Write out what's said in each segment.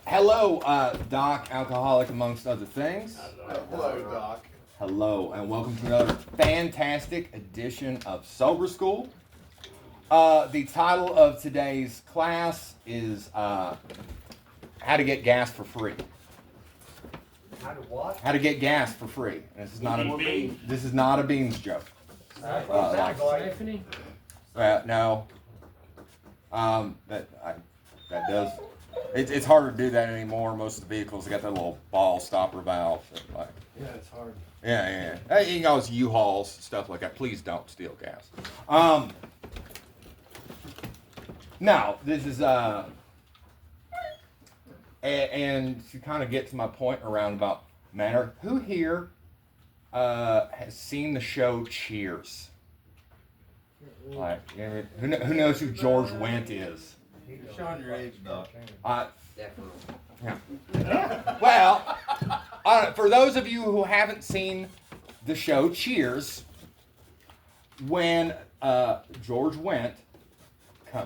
Hello, Doc, alcoholic amongst other things. Hello, Doc. Hello, and welcome to another fantastic edition of Sober School. The title of today's class is How to Get Gas for Free. How to what? How to get gas for free. This is not a beans joke. Siphoning? No. That does. It's harder to do that anymore. Most of the vehicles got that little ball stopper valve. Like, Yeah, it's hard. yeah. You can always U-Hauls, stuff like that. Please don't steal gas. Now, this is, and to kind of get to my point around about manner, who here has seen the show Cheers? Like, who knows who George Wendt is? Showing your age, Doc. Yeah. Well, for those of you who haven't seen the show Cheers, when George Wendt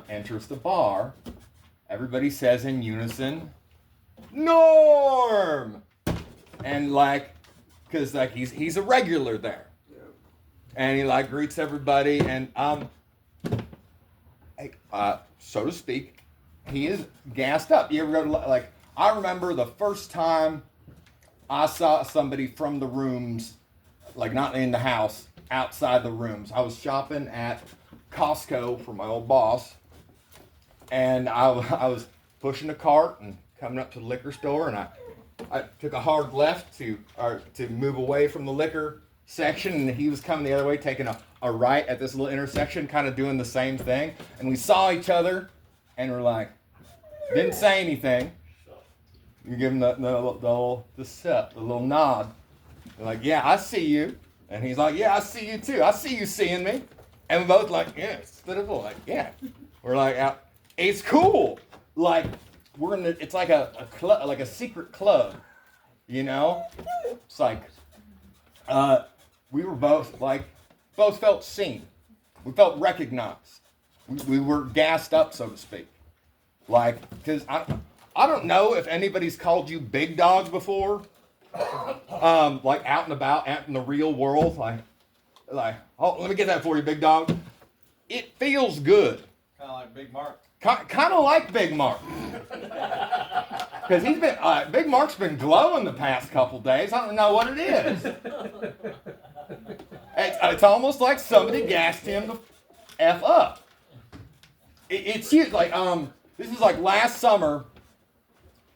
enters the bar, everybody says in unison, "Norm!" And because he's a regular there, and he greets everybody, and so to speak, he is gassed up. You ever go to I remember the first time I saw somebody from the rooms, not in the house, outside the rooms. I was shopping at Costco for my old boss, and I was pushing a cart and coming up to the liquor store, and I took a hard left to move away from the liquor section, and he was coming the other way, taking a right at this little intersection, kind of doing the same thing. And we saw each other, and we're like, didn't say anything. You give him the little nod. We're like, yeah, I see you. And he's like, yeah, I see you too. I see you seeing me. And we both yeah, split it. Yeah. We're like, it's cool. We're in it's like a club, like a secret club, you know? It's we were both felt seen. We felt recognized. We were gassed up, so to speak. Because I don't know if anybody's called you big dog before. Out and about, out in the real world. Oh, let me get that for you, big dog. It feels good. Kind of like Big Mark. Kind of like Big Mark. Because Big Mark's been glowing the past couple days. I don't know what it is. It's almost like somebody gassed him the F up. It's huge. This is last summer.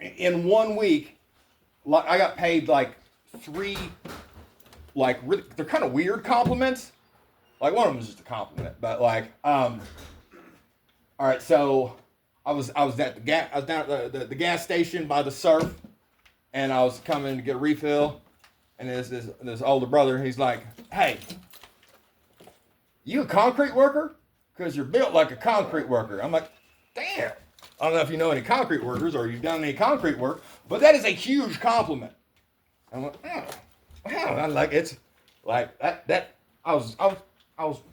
In 1 week, I got paid three, really, they're kind of weird compliments. One of them was just a compliment, but all right. So I was down at the gas station by the surf, and I was coming to get a refill, and this older brother, he's like, "Hey, you a concrete worker? Because you're built like a concrete worker." I'm like, "Damn. I don't know if you know any concrete workers or you've done any concrete work, but that is a huge compliment." I'm like, wow. It's like that. I was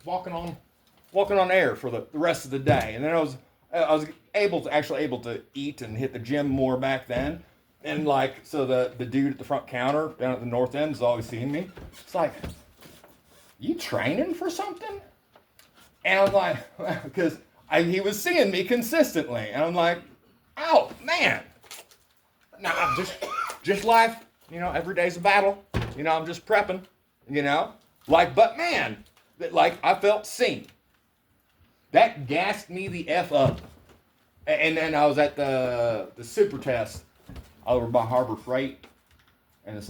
walking on air for the rest of the day, and then I was able to eat and hit the gym more back then, and so the dude at the front counter down at the north end is always seeing me. It's like, you training for something? And I'm like, because he was seeing me consistently, and I'm like, oh man, nah, just life, every day's a battle, I'm just prepping, but man, I felt seen. That gassed me the F up. And then I was at the super test over by Harbor Freight, and it's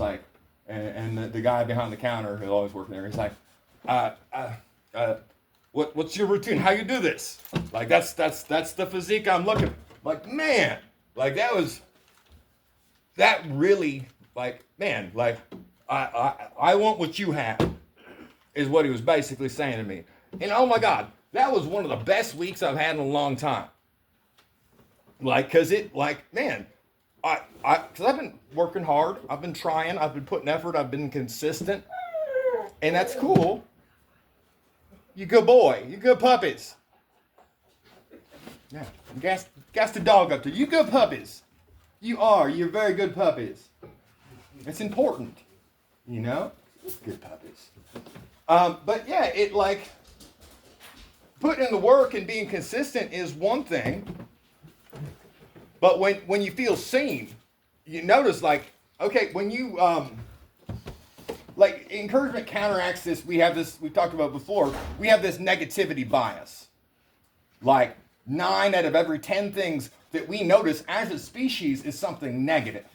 and the guy behind the counter who's always working there, he's like, what's your routine? How you do this? That's the physique I'm looking. Man, that really, man, I want what you have, is what he was basically saying to me. And oh my God, that was one of the best weeks I've had in a long time. Cause man, cause I've been working hard, I've been trying, I've been putting effort, I've been consistent, and that's cool. You good boy. You good puppies. Yeah. Gas the dog up to you good puppies. You are. You're very good puppies. It's important, you know? Good puppies. But yeah, it like putting in the work and being consistent is one thing. But when you feel seen, you notice like, okay, when you like encouragement counteracts this. We talked about before. We have this negativity bias. Like 9 out of every 10 things that we notice as a species is something negative.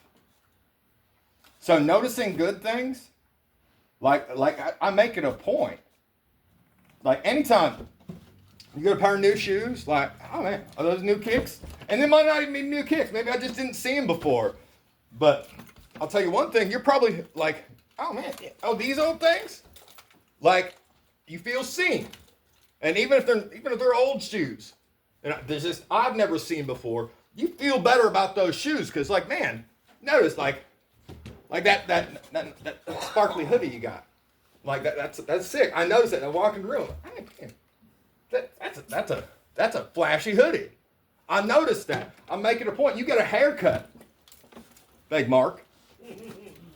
So noticing good things, like I make it a point. Like anytime you get a pair of new shoes, like, oh man, are those new kicks? And they might not even be new kicks. Maybe I just didn't see them before. But I'll tell you one thing, you're probably like, oh man, oh these old things? Like, you feel seen. And even if they're old shoes, and there's just I've never seen before, you feel better about those shoes because like man, notice like that sparkly hoodie you got, like that's sick. I noticed it. I walk in the room. That's a flashy hoodie. I noticed that. I'm making a point. You got a haircut, Big Mark.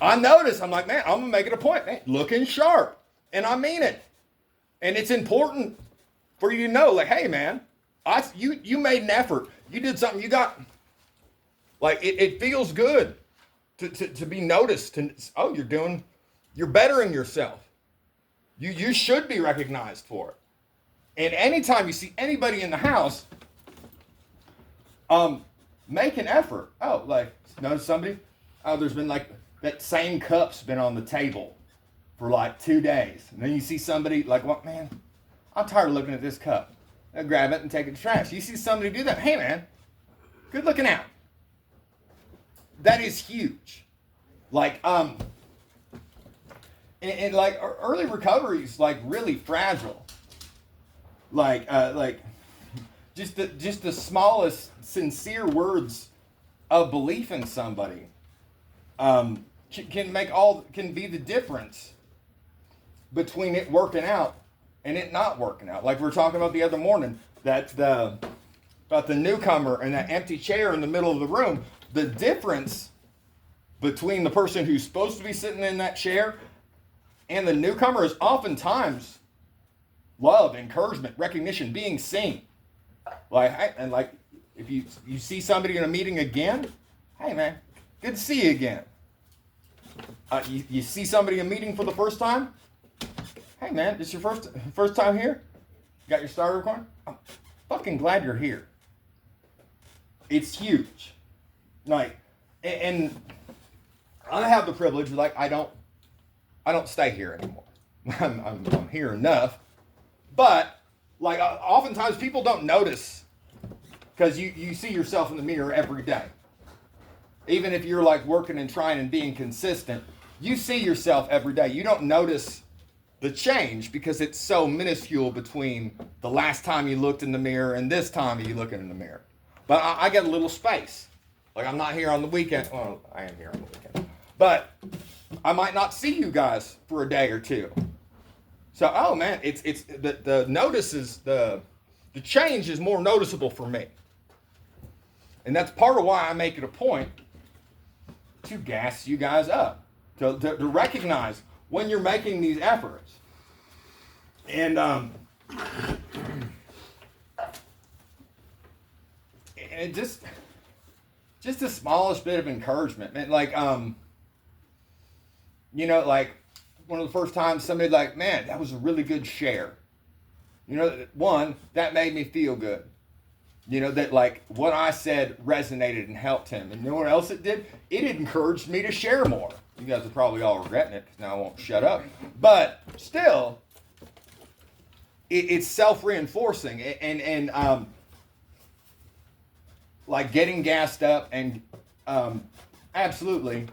I noticed. I'm like man, I'm gonna make it a point. Man, looking sharp, and I mean it. And it's important for you to know, like, hey man, you made an effort. You did something. You got like it feels good to be noticed. And oh, you're bettering yourself. You should be recognized for it. And anytime you see anybody in the house, make an effort. Oh, like notice somebody. Oh, there's been like that same cup's been on the table for like 2 days, and then you see somebody like, what man? I'm tired of looking at this cup. I'll grab it and take it to trash. You see somebody do that. Hey, man, good looking out. That is huge. Like, and like early recovery is like really fragile. Like just the smallest sincere words of belief in somebody can be the difference between it working out and it not working out. Like we were talking about the other morning, about the newcomer and that empty chair in the middle of the room. The difference between the person who's supposed to be sitting in that chair and the newcomer is oftentimes love, encouragement, recognition, being seen. Like if you see somebody in a meeting again, hey man, good to see you again. You see somebody in a meeting for the first time, hey man, this your first time here? Got your starter coin? I'm fucking glad you're here. It's huge. Like, and I have the privilege, like I don't stay here anymore. I'm here enough. But like oftentimes people don't notice because you see yourself in the mirror every day. Even if you're like working and trying and being consistent, you see yourself every day. You don't notice the change because it's so minuscule between the last time you looked in the mirror and this time you looking in the mirror. But I get a little space. Like I'm not here on the weekend. Well, I am here on the weekend. But I might not see you guys for a day or two. So, oh man, it's the notice is the change is more noticeable for me. And that's part of why I make it a point to gas you guys up, to recognize when you're making these efforts. And it just the smallest bit of encouragement, man. Like like one of the first times somebody like, man, that was a really good share. One, that made me feel good. That like what I said resonated and helped him. And you know what else it did? It encouraged me to share more. You guys are probably all regretting it because now I won't shut up. But still, it's self-reinforcing. And like getting gassed up and absolutely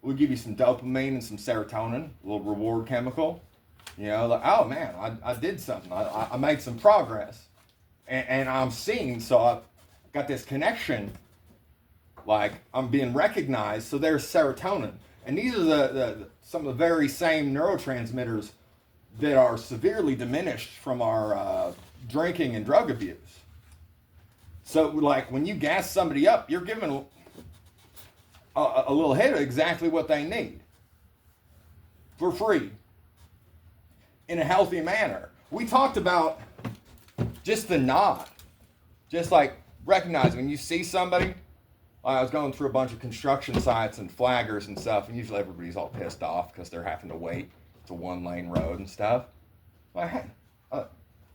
will give you some dopamine and some serotonin, a little reward chemical. Like, oh man, I did something. I made some progress. And I'm seen, so I've got this connection, like I'm being recognized, so there's serotonin. And these are some of the very same neurotransmitters that are severely diminished from our drinking and drug abuse. So like when you gas somebody up, you're giving a little hit of exactly what they need for free in a healthy manner. We talked about just the nod, just like recognizing when you see somebody. I was going through a bunch of construction sites and flaggers and stuff, and usually everybody's all pissed off because they're having to wait. It's a one-lane road and stuff. Like, hey,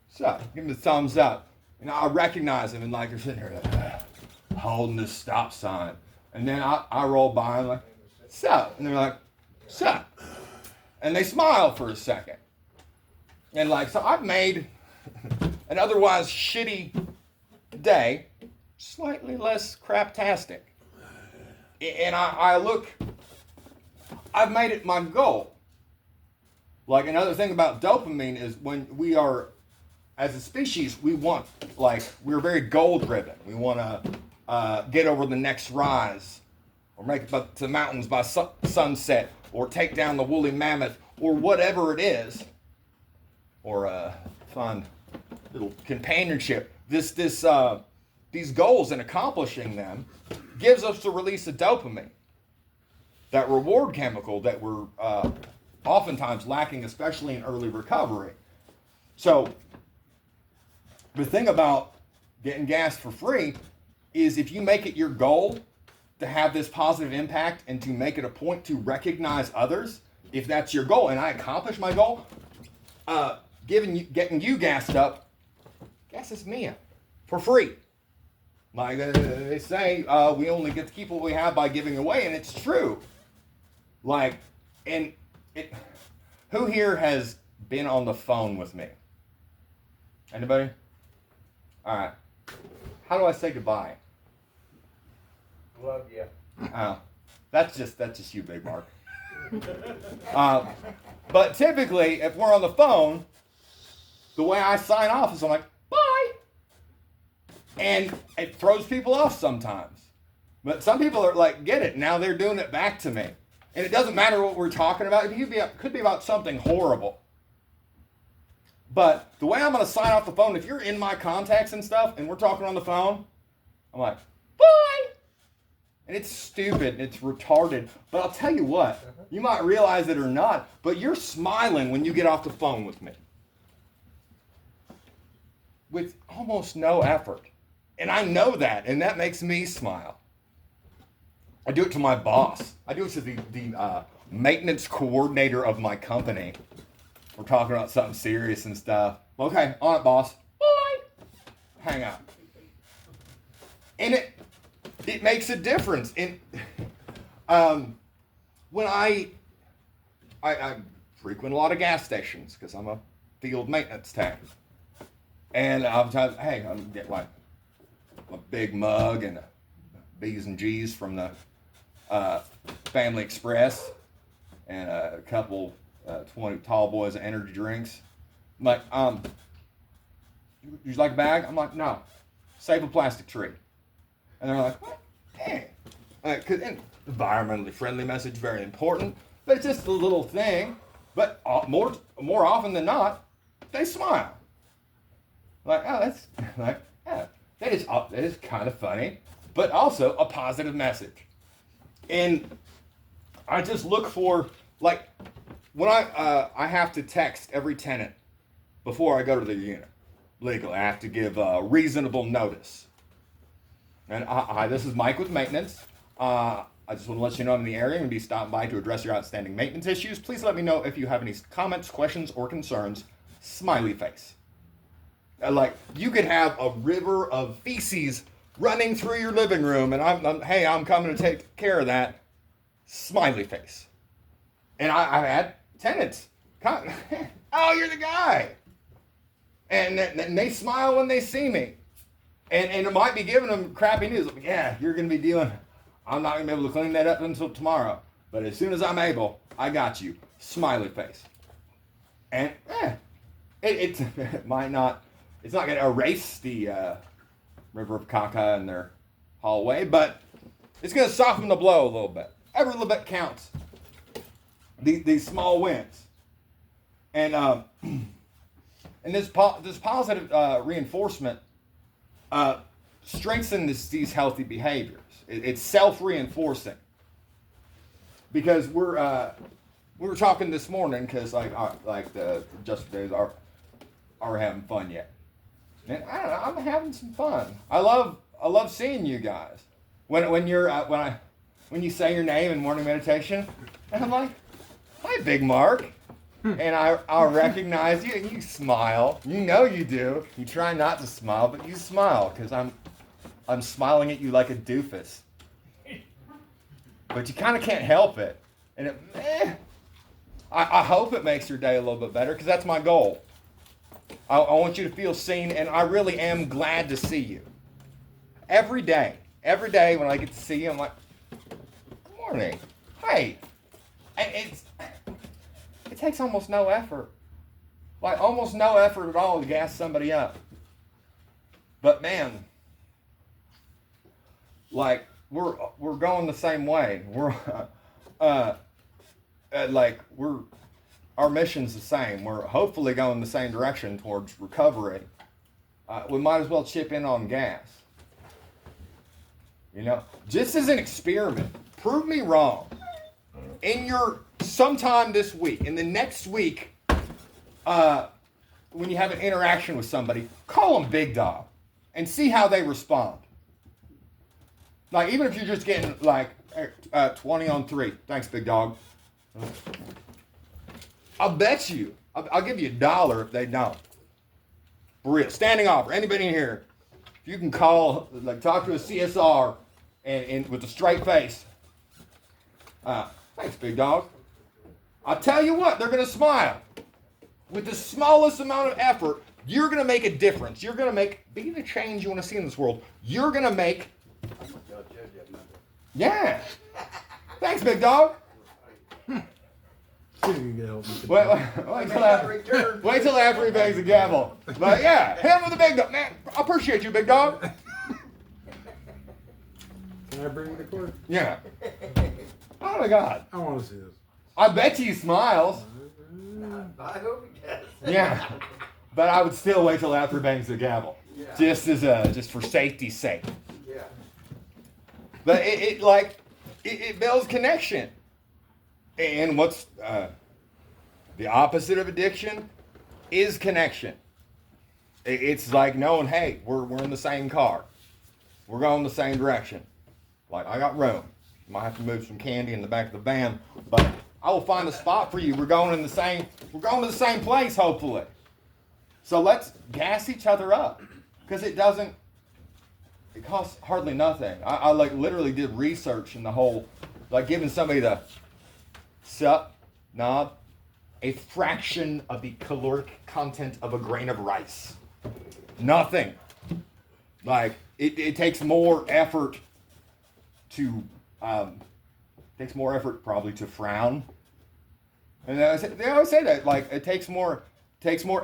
so give them the thumbs up. And I recognize them, and like they're sitting here holding this stop sign. And then I roll by and like, sup? And they're like, sup? And they smile for a second. And like, so I've made an otherwise shitty day slightly less craptastic. And I've made it my goal. Like, another thing about dopamine is when we are, as a species, we're very goal driven. We want to get over the next rise, or make it to the mountains by sunset, or take down the woolly mammoth, or whatever it is, or find little companionship. These goals and accomplishing them gives us the release of dopamine, that reward chemical that we're oftentimes lacking, especially in early recovery. So the thing about getting gas for free is if you make it your goal to have this positive impact and to make it a point to recognize others, if that's your goal, and I accomplish my goal, getting you gassed up, gasses me up for free. Like they say, we only get to keep what we have by giving away, and it's true. Like, who here has been on the phone with me? Anybody? All right. How do I say goodbye? Love you. Oh, that's just you, Big Mark. But typically, if we're on the phone, the way I sign off is I'm like, bye. And it throws people off sometimes. But some people are like, get it. Now they're doing it back to me. And it doesn't matter what we're talking about. It could be about something horrible. But the way I'm going to sign off the phone, if you're in my contacts and stuff, and we're talking on the phone, I'm like, bye. And it's stupid, and it's retarded. But I'll tell you what, you might realize it or not, but you're smiling when you get off the phone with me. With almost no effort. And I know that, and that makes me smile. I do it to my boss. I do it to the maintenance coordinator of my company. We're talking about something serious and stuff. Okay, on it, boss. Bye. Hang out. And it makes a difference. And when I frequent a lot of gas stations because I'm a field maintenance tech. And oftentimes, hey, I'm get like a big mug and B's and G's from the Family Express and a couple 20 tall boys of energy drinks. I'm like, you like a bag? I'm like, no, save a plastic tree. And they're like, what? Dang. Cause environmentally friendly message, very important, but it's just a little thing. But more often than not, they smile. Like, oh, that's like, yeah, that is kind of funny, but also a positive message. And I just look for, like, when I have to text every tenant before I go to the unit, legally, I have to give reasonable notice. And hi, this is Mike with maintenance. I just want to let you know I'm in the area and be stopping by to address your outstanding maintenance issues. Please let me know if you have any comments, questions, or concerns. Smiley face. Like, you could have a river of feces running through your living room, and I'm coming to take care of that. Smiley face. And I've had tenants come, oh, you're the guy. And they smile when they see me. And it might be giving them crappy news. Like, yeah, you're going to be I'm not going to be able to clean that up until tomorrow. But as soon as I'm able, I got you. Smiley face. And it might not, it's not going to erase the river of caca in their hallway, but it's going to soften the blow a little bit. Every little bit counts. These small wins. And this positive reinforcement strengthens these healthy behaviors. It's self-reinforcing. because we were talking this morning because the Just Days are having fun yet, and I don't know, I'm having some fun. I love seeing you guys when you say your name in morning meditation, and I'm like, hi, Big Mark. And I'll recognize you, and you smile. You know you do. You try not to smile, but you smile because I'm smiling at you like a doofus. But you kind of can't help it. And I hope it makes your day a little bit better because that's my goal. I want you to feel seen, and I really am glad to see you. Every day when I get to see you, I'm like, good morning. Hey. It takes almost no effort. Like almost no effort at all to gas somebody up. But man, like we're going the same way. Our mission's the same. We're hopefully going the same direction towards recovery. We might as well chip in on gas. You know, just as an experiment, prove me wrong. Sometime this week, in the next week, when you have an interaction with somebody, call them Big Dog and see how they respond. Like, even if you're just getting, 20 on 3. Thanks, Big Dog. I'll bet you, I'll give you $1 if they don't. For real. Standing offer. Anybody in here, if you can talk to a CSR and with a straight face. Thanks, Big Dog. I'll tell you what, they're going to smile. With the smallest amount of effort, you're going to make a difference. You're going to be the change you want to see in this world. You're going to make... Yeah. Thanks, Big Dog. Wait till after he bangs the gavel. But yeah, hit him with a Big Dog. Man, I appreciate you, Big Dog. Can I bring you the cord? Yeah. Oh my God. I want to see this. I bet you he smiles. I hope he does. Yeah. But I would still wait till after he bangs the gavel. Yeah. Just for safety's sake. Yeah. But it builds connection. And what's the opposite of addiction is connection. It's like knowing, hey, we're in the same car. We're going the same direction. Like, I got room. Might have to move some candy in the back of the van, but I will find a spot for you. We're going to the same place, hopefully. So let's gas each other up, because it costs hardly nothing. I literally did research in the whole, giving somebody the sup, nod, a fraction of the caloric content of a grain of rice. Nothing. It takes more effort to probably to frown. And they always say that, it takes more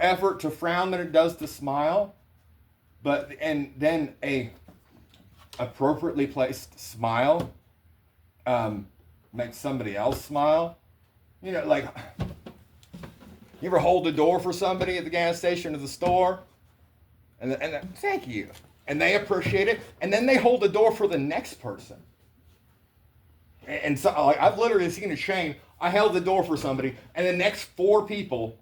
effort to frown than it does to smile. And then a appropriately placed smile makes somebody else smile. You know, you ever hold the door for somebody at the gas station or the store? And thank you. And they appreciate it. And then they hold the door for the next person. And so, I've literally seen a chain. I held the door for somebody, and the next 4 people,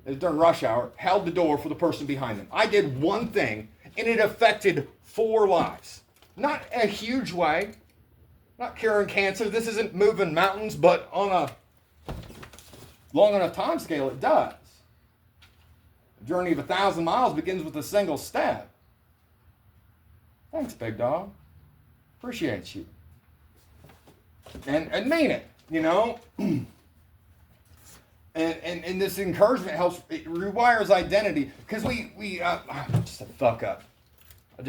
during rush hour, held the door for the person behind them. I did one thing, and it affected 4 lives. Not in a huge way. Not curing cancer. This isn't moving mountains, but on a long enough time scale, it does. A journey of 1,000 miles begins with a single step. Thanks, Big Dog. Appreciate you. And mean it, you know. And this encouragement helps. It rewires identity, because we just a fuck up. I'm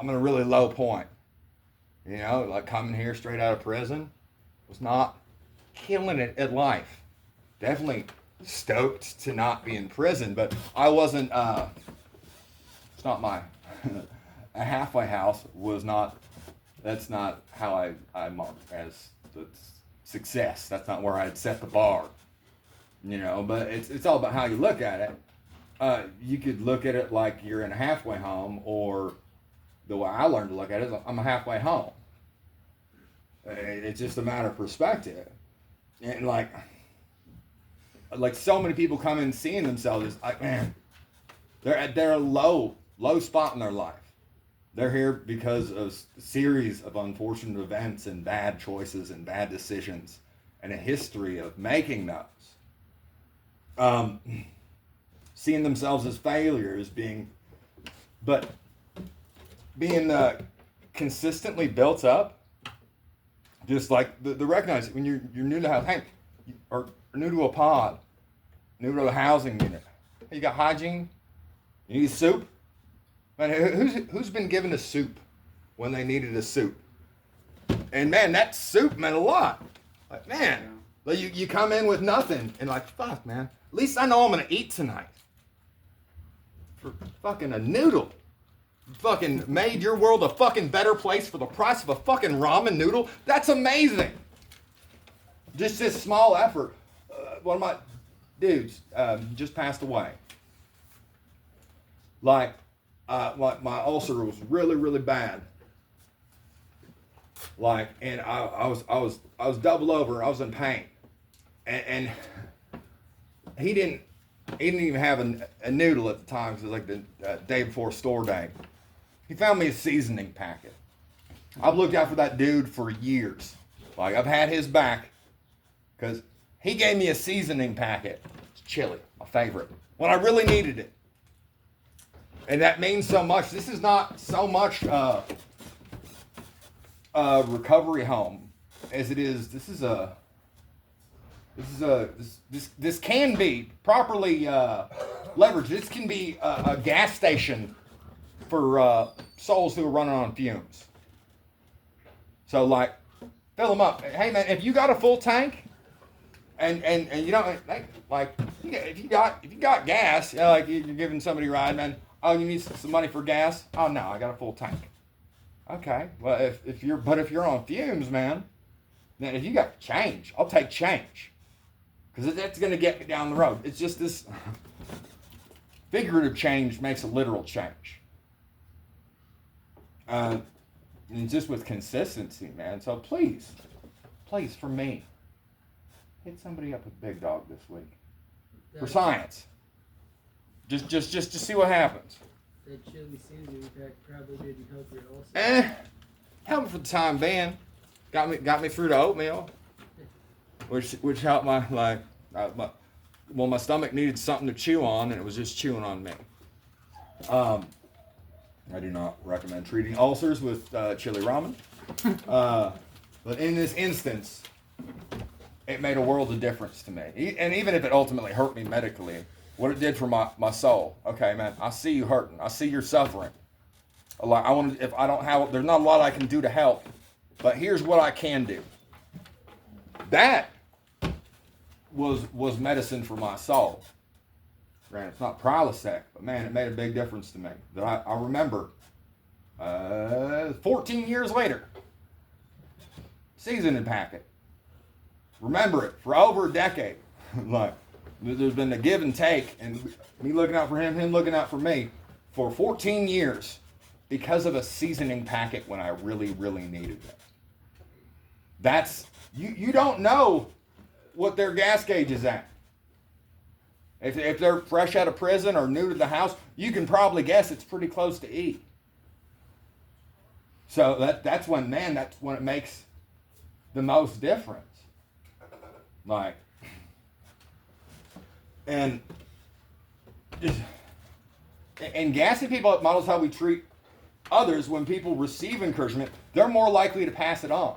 in a really low point. You know, coming here straight out of prison, was not killing it at life. Definitely stoked to not be in prison, but I wasn't. It's not my a halfway house was not. That's not how I mark as the success. That's not where I'd set the bar. You know, but it's all about how you look at it. You could look at it like you're in a halfway home, or the way I learned to look at it is I'm a halfway home. It's just a matter of perspective. And like so many people come in seeing themselves as like, man, they're at a low spot in their life. They're here because of a series of unfortunate events and bad choices and bad decisions and a history of making those. Seeing themselves as failures, being consistently built up. Just like the recognize when you're new to the house, hey, or new to a pod, new to a housing unit. Hey, you got hygiene? You need soup? Man, who's been given a soup when they needed a soup? And man, that soup meant a lot. Like, man, like you come in with nothing and like, fuck, man. At least I know I'm gonna eat tonight. For fucking a noodle. Fucking made your world a fucking better place for the price of a fucking ramen noodle. That's amazing. Just this small effort. One of my dudes just passed away. Like my ulcer was really, really bad. Like, and I was double over. I was in pain, and he didn't even have a noodle at the time because it was like the day before store day. He found me a seasoning packet. I've looked out for that dude for years. Like, I've had his back because he gave me a seasoning packet. It's chili, my favorite, when I really needed it. And that means so much. This is not so much a recovery home as it is. This can be properly leveraged. This can be a gas station for souls who are running on fumes. So like, fill them up. Hey man, if you got a full tank, and you don't like, if you got gas, you know, like you're giving somebody a ride, man. Oh, you need some money for gas? Oh no, I got a full tank. Okay, well if you're on fumes, man, then if you got change, I'll take change, because that's gonna get me down the road. It's just this figurative change makes a literal change. And just with consistency, man. So please, for me, hit somebody up with Big Dog this week for science. Just to see what happens. That chili seasoning pack probably didn't help your ulcer. Help me for the time being. Got me through the oatmeal, which helped my stomach needed something to chew on, and it was just chewing on me. I do not recommend treating ulcers with chili ramen. But in this instance, it made a world of difference to me. And even if it ultimately hurt me medically, what it did for my soul. Okay, man, I see you hurting. I see you're suffering. There's not a lot I can do to help, but here's what I can do. That was medicine for my soul. Granted, it's not Prilosec, but man, it made a big difference to me. That I remember 14 years later. Seasoning packet. Remember it for over a decade. Like, there's been a give and take, and me looking out for him looking out for me for 14 years because of a seasoning packet when I really, really needed it. That's, you don't know what their gas gauge is at. If they're fresh out of prison or new to the house, you can probably guess it's pretty close to E. So that's when it makes the most difference. Like, and gassy people, it models how we treat others. When people receive encouragement, they're more likely to pass it on.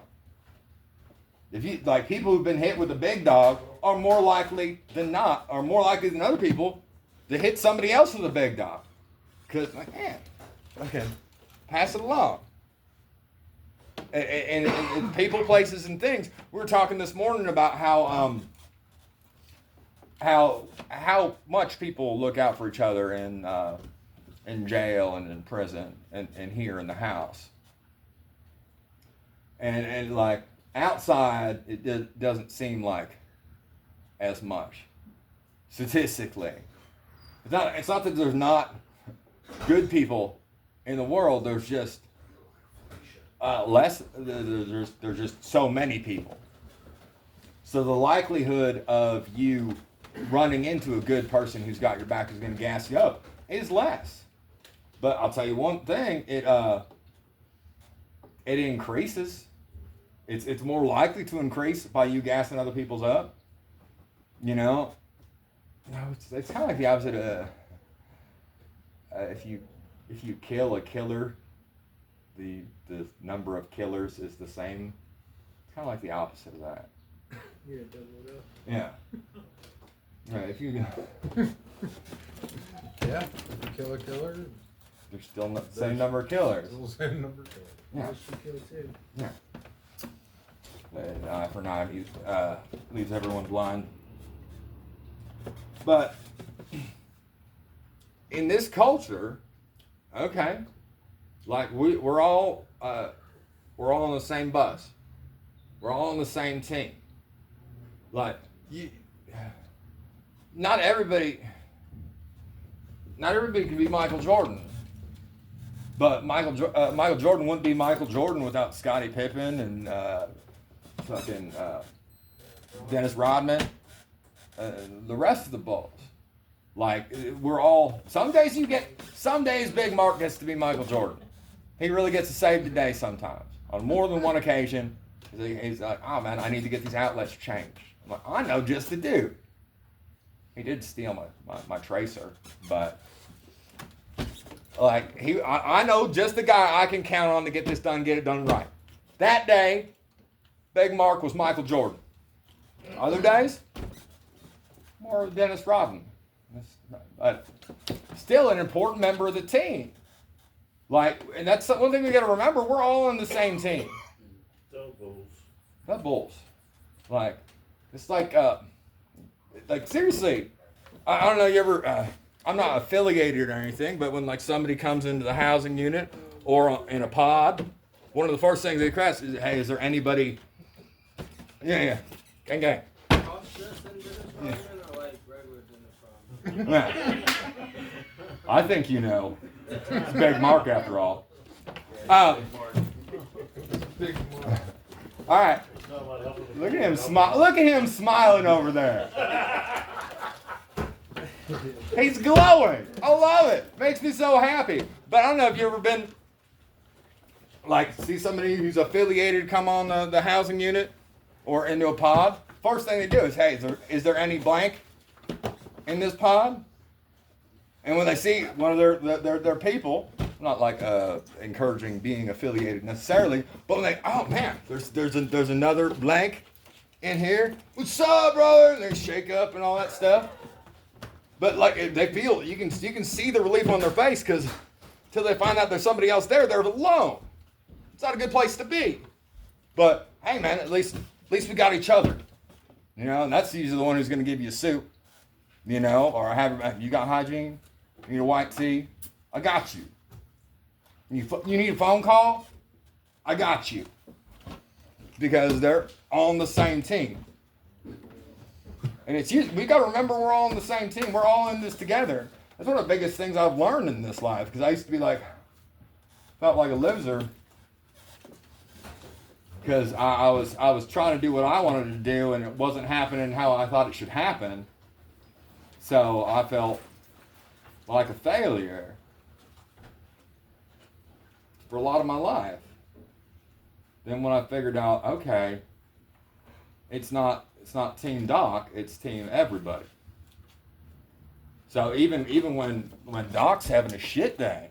If you like, people who've been hit with a big dog are more likely than other people to hit somebody else with a big dog, because like, man, okay, pass it along. And people, places, and things. We were talking this morning about how much people look out for each other in jail and in prison and here in the house. And like outside, it doesn't seem like as much statistically. It's not that there's not good people in the world. There's just less. There's just so many people. So the likelihood of you running into a good person who's got your back who's going to gas you up is less. But I'll tell you one thing: it increases. It's more likely to increase by you gassing other people's up. You know, it's kind of like the opposite of if you kill a killer, the number of killers is the same. It's kind of like the opposite of that. Yeah, double it up. Yeah. Right. If you Yeah, if you kill a killer, there's still the same number of killers. it's the same number of killers. Yeah. Unless you kill two. Yeah. Eye for an eye leaves everyone blind. But in this culture, okay, like we're all on the same bus. We're all on the same team. Like not everybody can be Michael Jordan. But Michael Jordan wouldn't be Michael Jordan without Scottie Pippen and fucking Dennis Rodman, the rest of the Bulls. Like we're all. Some days Big Mark gets to be Michael Jordan. He really gets to save the day sometimes. On more than one occasion, he's like, "Oh man, I need to get these outlets changed." I'm like, "I know just the dude." He did steal my tracer, but. Like I know just the guy I can count on to get this done, get it done right. That day, Big Mark was Michael Jordan. Other days, more Dennis Rodman. But still an important member of the team. Like, and that's one thing we got to remember. We're all on the same team. The Bulls. Like, it's like seriously. I don't know. You ever? I'm not affiliated or anything, but when like somebody comes into the housing unit or in a pod, one of the first things they ask is, "Hey, is there anybody?" Yeah, gang. Yeah. I think you know. It's Big Mark after all. Big Mark. All right. Look at him Look at him smiling over there. He's glowing. I love it. Makes me so happy. But I don't know if you've ever been, like, see somebody who's affiliated come on the housing unit or into a pod. First thing they do is, "Hey, is there any blank in this pod?" And when they see one of their people, not like encouraging being affiliated necessarily, but when oh man, there's another blank in here. "What's up, brother?" And they shake up and all that stuff. But like they feel, you can see the relief on their face because until they find out there's somebody else there, they're alone. It's not a good place to be. But hey, man, at least we got each other, you know. And that's usually the one who's going to give you a soup, you know, or you got hygiene, you need a white tea, I got you. You need a phone call, I got you, because they're on the same team. And we got to remember we're all on the same team. We're all in this together. That's one of the biggest things I've learned in this life. Because I used to be felt like a loser. Because I was trying to do what I wanted to do, and it wasn't happening how I thought it should happen. So I felt like a failure for a lot of my life. Then when I figured out, okay, it's not Team Doc, it's Team everybody. So even when Doc's having a shit day,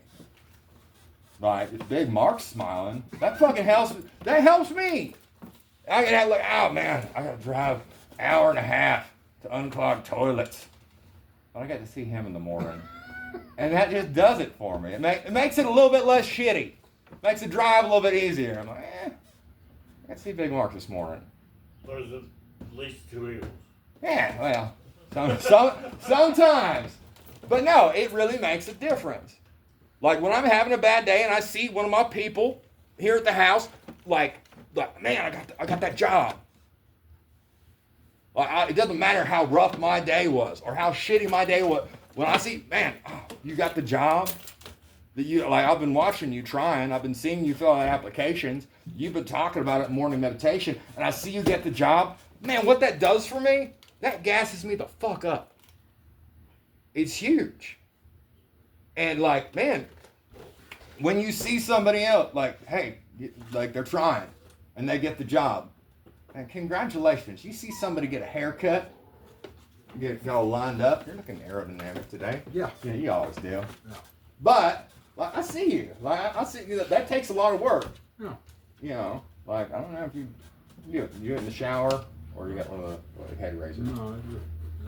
right, if Big Mark's smiling, that fucking helps. That helps me. I can like, oh man, I gotta drive an hour and a half to unclog toilets, but I got to see him in the morning, and that just does it for me. It makes it a little bit less shitty. Makes the drive a little bit easier. I'm like, I got to see Big Mark this morning. There's at least 2 eels. Yeah, well, sometimes. But no, it really makes a difference. Like when I'm having a bad day and I see one of my people here at the house, like man, I got that job. It doesn't matter how rough my day was or how shitty my day was. When I see, man, you got the job, that you like. I've been watching you trying. I've been seeing you fill out applications. You've been talking about it in morning meditation, and I see you get the job. Man, what that does for me, that gasses me the fuck up. It's huge. And like, man, when you see somebody else, like, hey, like they're trying, and they get the job, and congratulations. You see somebody get a haircut, get all lined up. You're looking aerodynamic today. Yeah. Yeah, you always do. Yeah. But like, I see you. Like, I see you. That takes a lot of work. Yeah. You know, like I don't know if you in the shower or you got one of the head raisers. No,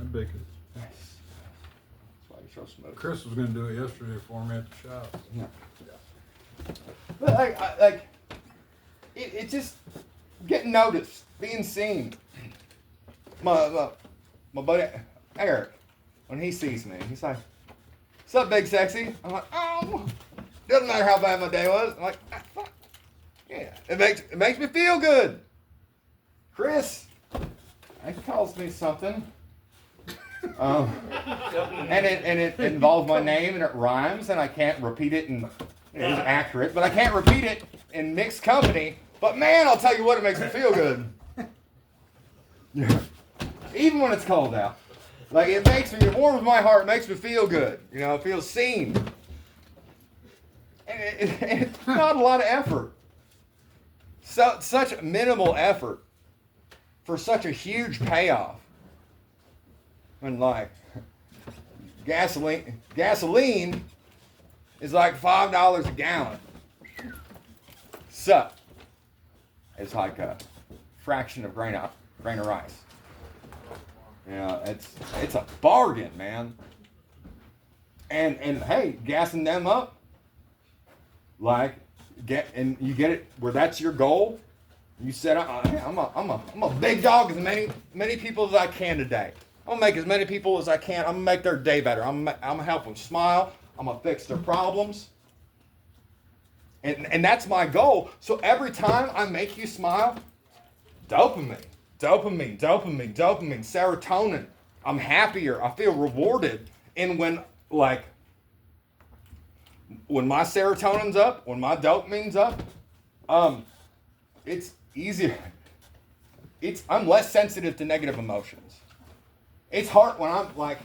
I bake it. Nice. That's why you're so smooth. Chris was gonna do it yesterday for me at the shop. Yeah. But like, it just getting noticed, being seen. My buddy Eric, when he sees me, he's like, "What's up, big sexy?" I'm like, "Oh, doesn't matter how bad my day was." I'm like, "Ah, fuck. Yeah, it makes me feel good." Chris, he calls me something. And it involves my name and it rhymes and I can't repeat it and it is accurate, but I can't repeat it in mixed company. But man, I'll tell you what, it makes me feel good. Even when it's cold out. Like it warms my heart, it makes me feel good. You know, it feels seen. And it's not a lot of effort. So such minimal effort for such a huge payoff. And like gasoline is like $5 a gallon. So it's like a fraction of grain of rice. You know, it's a bargain, man. And hey, gassing them up, like you get it where that's your goal. You said I'm a big dog as many people as I can today. I'm gonna make as many people as I can. I'm gonna make their day better. I'm gonna help them smile. I'm gonna fix their problems. And that's my goal. So every time I make you smile, dopamine, serotonin. I'm happier. I feel rewarded. And when my serotonin's up, when my dopamine's up, it's easier. I'm less sensitive to negative emotions. It's hard when I'm like,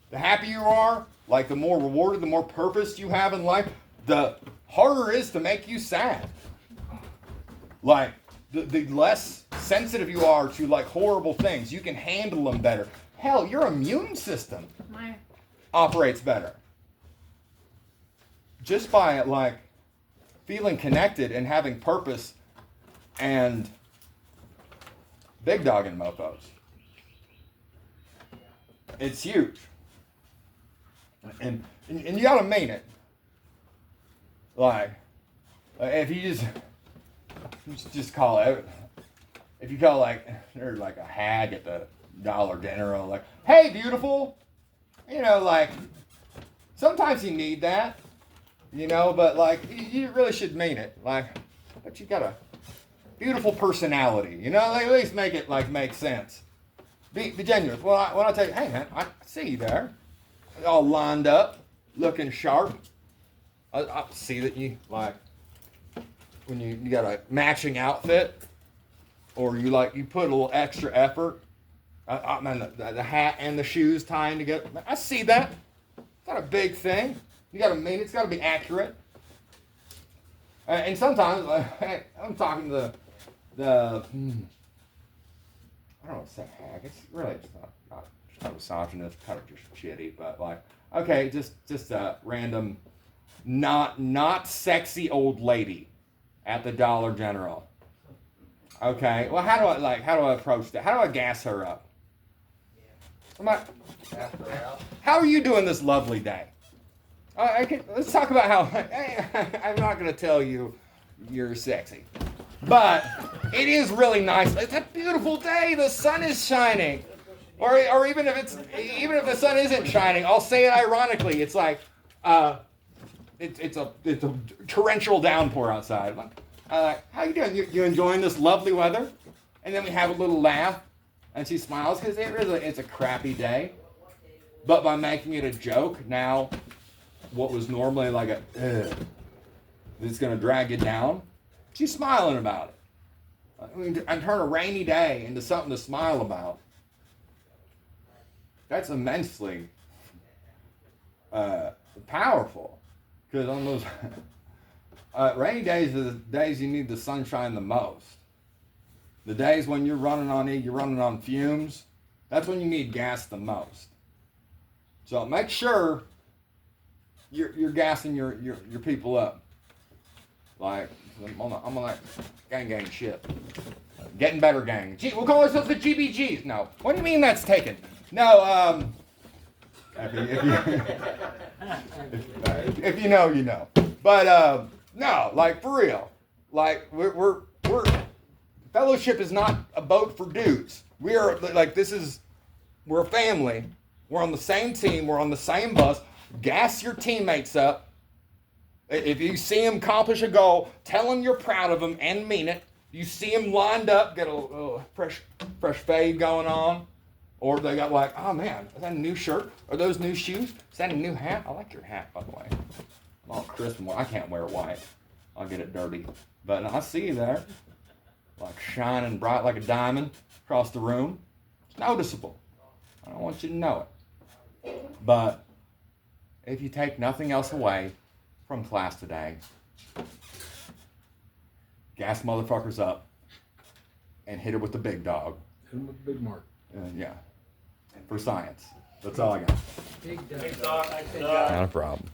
the happier you are, like the more rewarded, the more purpose you have in life, the harder it is to make you sad. Like, the less sensitive you are to like horrible things, you can handle them better. Hell, your immune system operates better. Just by like feeling connected and having purpose and big dogging mofos. It's huge. And you gotta mean it. Like, if you just call it, if you call like, there's like a hag at the dollar dinner, like, "Hey, beautiful," you know, like, sometimes you need that, you know, but like, you really should mean it. Like, but you got a beautiful personality, you know, like, at least make it like make sense. Be genuine. When I tell you, "Hey man, I see you there, all lined up, looking sharp," I see that you like when you got a matching outfit, or you put a little extra effort. Man, the hat and the shoes tying together. I see that. It's not a big thing. You got to mean it. It's got to be accurate. And sometimes I'm talking to the I don't know what to say, hag. It's really just not misogynist, kind of just shitty, but like, okay, just a random, not sexy old lady at the Dollar General. Okay, well, how do I approach that? How do I gas her up? I'm like, how are you doing this lovely day? Let's talk about how, I'm not going to tell you you're sexy, but it is really nice. It's a beautiful day. The sun is shining. Or even if the sun isn't shining, I'll say it ironically. It's like, it's a torrential downpour outside. How you doing? You enjoying this lovely weather? And then we have a little laugh, and she smiles because it's a crappy day. But by making it a joke, now what was normally like a, it's gonna drag you down, she's smiling about it. I mean, and turn a rainy day into something to smile about. That's immensely powerful. Because on those rainy days are the days you need the sunshine the most. The days when you're running on fumes, that's when you need gas the most. So make sure you're gassing your people up. Like, I'm on that gang shit. Getting better gang. Gee, we'll call ourselves the GBGs. No. What do you mean that's taken? No, if you know, you know. But no, like for real. Like we're fellowship is not a boat for dudes. We are like we're a family. We're on the same team. We're on the same bus. Gas your teammates up. If you see them accomplish a goal, tell them you're proud of them and mean it. You see them lined up, get a fresh fade going on. Or they got like, oh man, is that a new shirt? Are those new shoes? Is that a new hat? I like your hat, by the way. I'm all crisp and white. I can't wear white. I'll get it dirty. But I see you there. Like shining bright like a diamond across the room. It's noticeable. I don't want you to know it. But if you take nothing else away from class today, gas motherfuckers up and hit her with the big dog. Hit him with the big mark. Yeah. For science. That's all I got. Big dog. Big dog. Not a problem.